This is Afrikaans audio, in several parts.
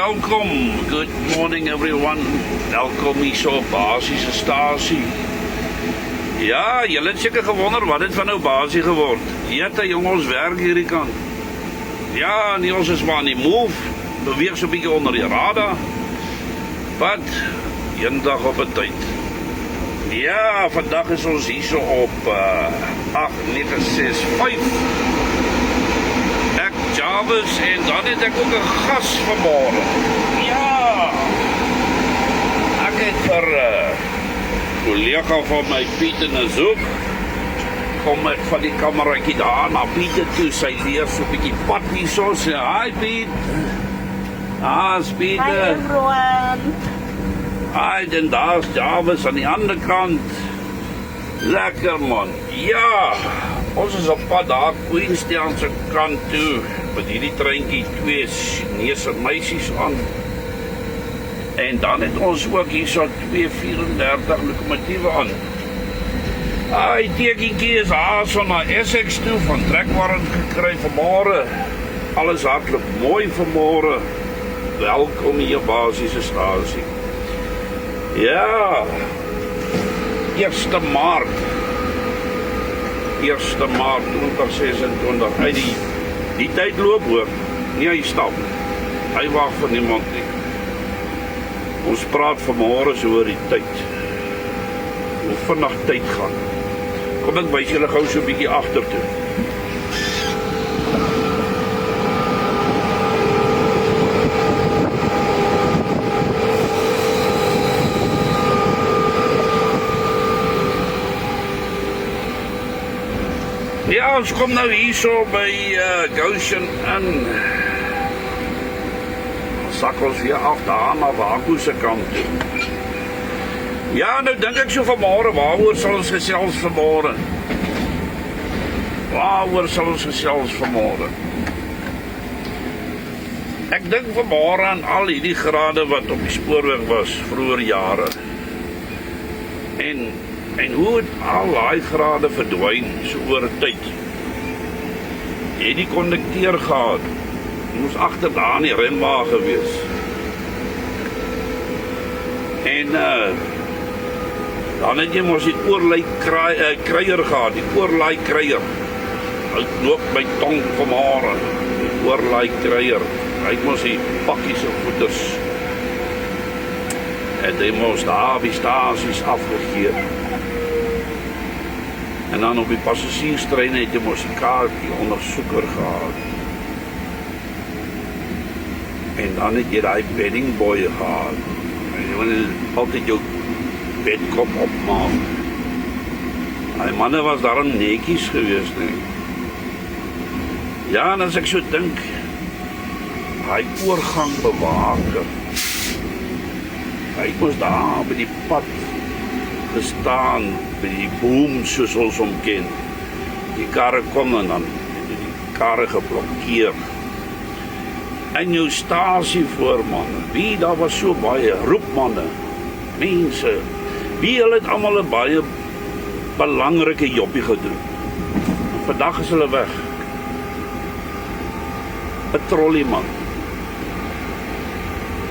welkom. Good morning everyone. Welkom hier so op Basiese Stasie. Ja, julle het seker gewonder wat het van nou Basie geword. Jette jong, ons werk hierdie kant. Ja, nee, ons is maar aan die move. Beweeg so 'n bietjie onder die radar. Wat? Een dag op 'n tyd. Ja, vandag is ons hier so op 8965. Ek Jarvis en dan het ek ook 'n gas vanmôre. Ja. Ek het vir collega van my Piet in 'n zoek. Kom met van die kameraatjie daar na Piet toe. Sy leer so 'n bietjie pad hier so. Sê, hi Piet. Piet. Hi everyone. Hi, en daar's Jarvis aan die ander kant. Lekker man. Ja, ons is op pad daar Queenstown se kant toe. Met hierdie treintjie 2 Chinese meisies aan. En dan het ons ook hier so 234 lokomotiewe aan. Die tekietjie is so na Essex toe van trekwarrant gekry vanmôre. Alles hardloop mooi vanmôre. Welkom hier Basiese Stasie. Ja, 1 Maart 2026, uit die tyd loop hoor, nie hy stap, hy wag vir niemand nie. Ons praat vanmôre so oor die tyd, hoe vinnig tyd gaan. Kom ek wys julle gou so 'n bietjie agtertoe. Ja, ons kom nou hier so by Goshen in. Sak ons weer af daar na Waku se kant toe. Ja, nou dink ek so vanmôre, waaroor sal ons gesels vanmôre? Ek dink vanmôre aan al hierdie grade wat op die spoorweg was vroeër jare. En hoe het al daai grade verdwyn so oor 'n tyd? Jy het die kondukteur gehad. Jy moes agter daar in die renwa gewees. En dan het jy mos die oorlei kruier gehad, die oorlei kruier. Hy loop my tong vanmôre. Die oorlei kruier. Hy mos die pakkies se goeders. En hy mos daar by stasies afgegee. En dan op die passasierstrein het jy mos die kaartjie ondersoeker gehad. En dan het jy daai bedding boy gehad. En jy moet altyd jou bedkop opmaak. Die manne was daarom netjies geweest, nee. Ja, en as ek so dink, hy oorgang bewaker. Hy moes daar by die pad gestaan, by die boom soos ons hom ken. Die karre kom en dan het die karre geblokkeer. En jou stasievoormanne, wie daar was so baie roepmanne, mense, wie hulle het almal 'n baie belangrike jobbie gedoen. Vandag is hulle weg. 'n trolleyman.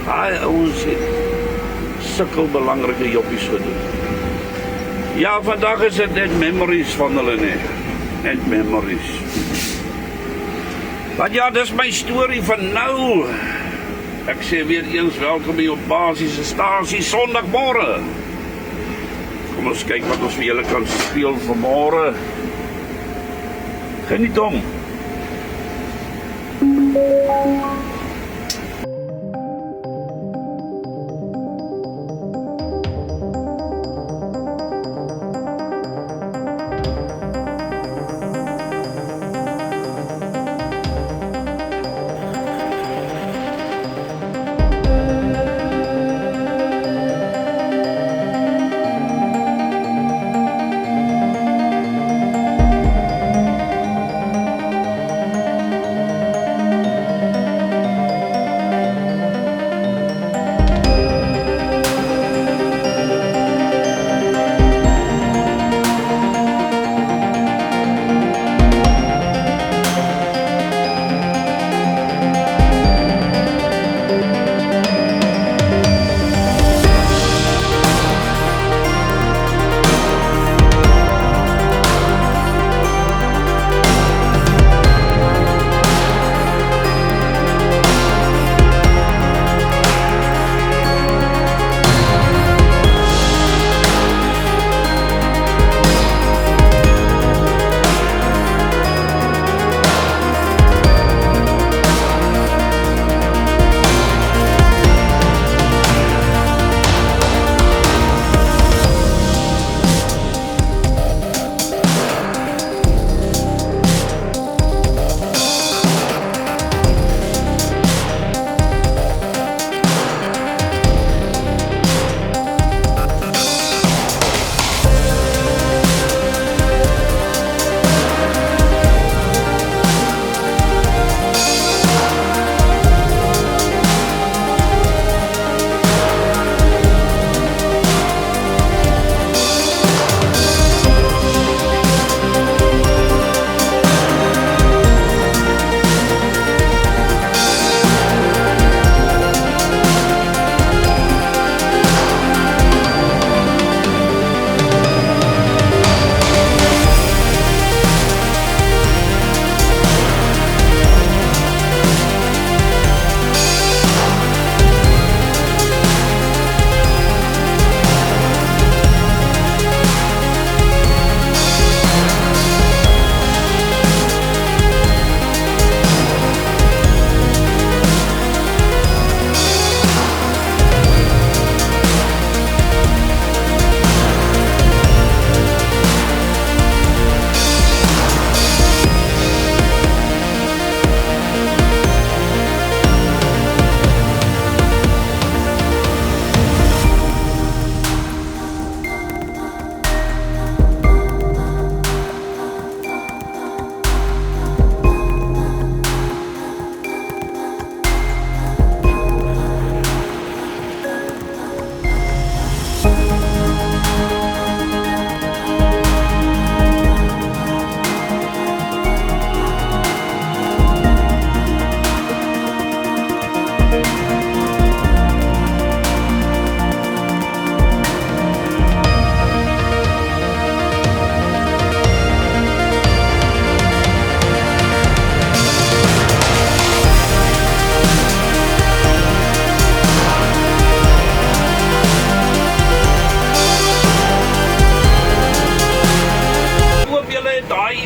Hy ons het sulke belangrike jobbies gedoen. Ja, vandag is dit net memories van hulle nie. Net memories. Maar ja, dis my storie van nou. Ek sê weer eens welkom hier op Basiese Stasie Sondagmôre. Kom ons kyk wat ons vir julle kan speel vanmôre. Geniet hom.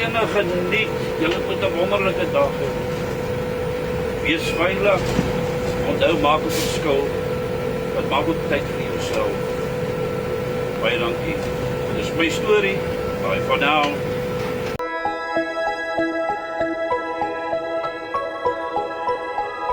Traine geniet. Julle moet 'n wonderlike dag hê. Wees veilig. Onthou, maak 'n verskil. Wat maak ook tyd vir jouself. Baie dankie. Dis my storie. Bye for now.